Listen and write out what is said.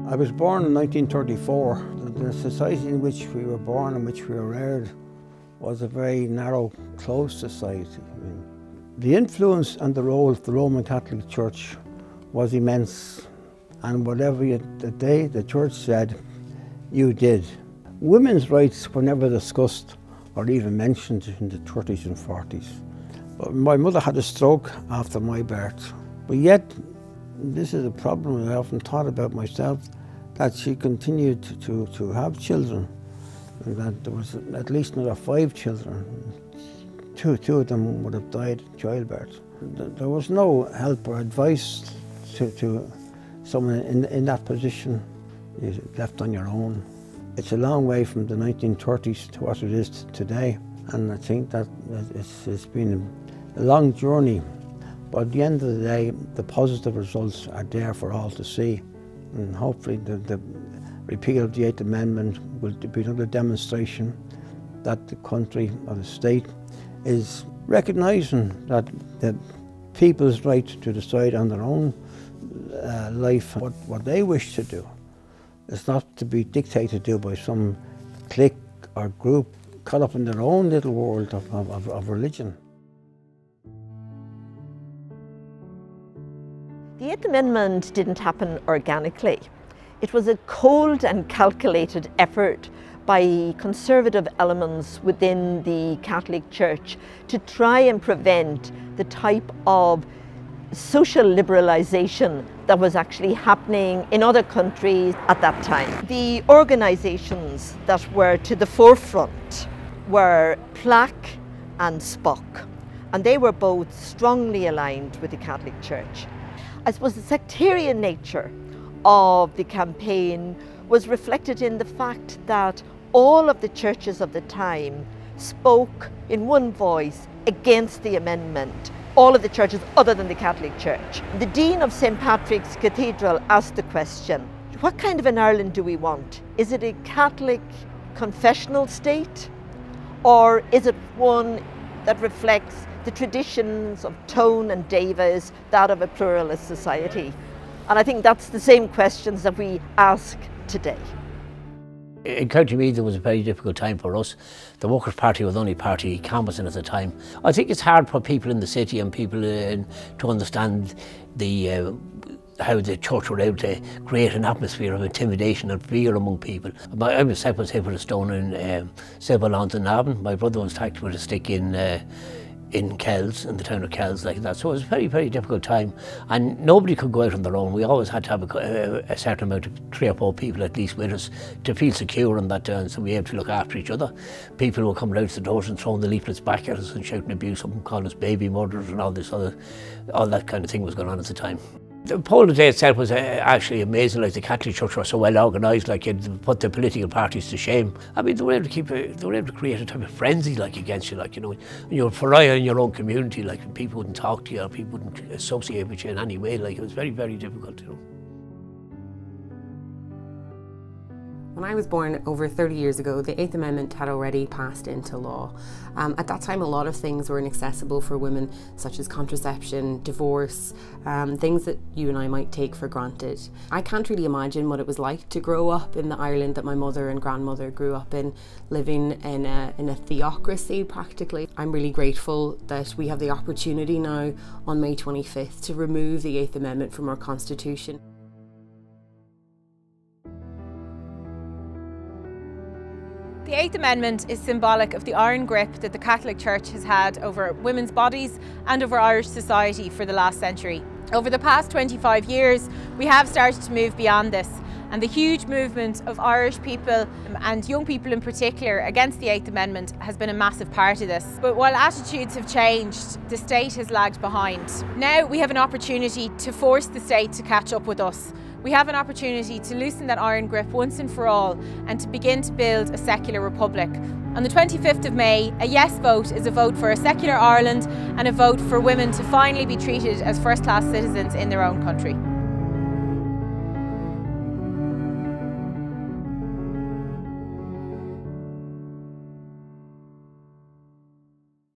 I was born in 1934. The society in which we were born and which we were reared was a very narrow, closed society. The influence and the role of the Roman Catholic Church was immense, and whatever the Church said, you did. Women's rights were never discussed or even mentioned in the 30s and 40s. But my mother had a stroke after my birth, but yet this is a problem I often thought about myself, that she continued to have children, and that there was at least another 5 children. Two of them would have died in childbirth. There was no help or advice to someone in that position. You're left on your own. It's a long way from the 1930s to what it is today, and I think that it's been a long journey. But at the end of the day, the positive results are there for all to see, and hopefully the repeal of the 8th Amendment will be another demonstration that the country or the state is recognising that the people's right to decide on their own life, what they wish to do. It's not to be dictated to by some clique or group caught up in their own little world of religion. The 8th Amendment didn't happen organically. It was a cold and calculated effort by conservative elements within the Catholic Church to try and prevent the type of social liberalisation that was actually happening in other countries at that time. The organisations that were to the forefront were PLAC and SPOC, and they were both strongly aligned with the Catholic Church. I suppose the sectarian nature of the campaign was reflected in the fact that all of the churches of the time spoke in one voice against the amendment. All of the churches other than the Catholic Church. The Dean of St. Patrick's Cathedral asked the question, what kind of an Ireland do we want? Is it a Catholic confessional state, or is it one that reflects the traditions of Tone and Davis, that of a pluralist society? And I think that's the same questions that we ask today. In County Meath, it was a very difficult time for us. The Workers' Party was the only party canvassing at the time. I think it's hard for people in the city and people to understand how the church were able to create an atmosphere of intimidation and fear among people. I myself was hit with a stone in several lawns in Navan. My brother was attacked with a stick in Kells, in the town of Kells, like that. So it was a very, very difficult time, and nobody could go out on their own. We always had to have a certain amount of 3 or 4 people at least with us to feel secure in that town, so we had to look after each other. People were coming out the doors and throwing the leaflets back at us and shouting abuse, some calling us baby murderers, and all that kind of thing was going on at the time. The polling day itself was actually amazing. Like, the Catholic Church was so well organised, like, you'd put the political parties to shame. I mean, they were able to create a type of frenzy, like, against you, like, you know, you're pariah in your own community, like, people wouldn't talk to you or people wouldn't associate with you in any way. Like, it was very, very difficult, you know. When I was born over 30 years ago, the 8th Amendment had already passed into law. At that time, a lot of things were inaccessible for women, such as contraception, divorce, things that you and I might take for granted. I can't really imagine what it was like to grow up in the Ireland that my mother and grandmother grew up in, living in a theocracy practically. I'm really grateful that we have the opportunity now on May 25th to remove the 8th Amendment from our Constitution. The 8th Amendment is symbolic of the iron grip that the Catholic Church has had over women's bodies and over Irish society for the last century. Over the past 25 years, we have started to move beyond this, and the huge movement of Irish people and young people in particular against the 8th Amendment has been a massive part of this. But while attitudes have changed, the state has lagged behind. Now we have an opportunity to force the state to catch up with us. We have an opportunity to loosen that iron grip once and for all and to begin to build a secular republic. On the 25th of May, a yes vote is a vote for a secular Ireland and a vote for women to finally be treated as first-class citizens in their own country.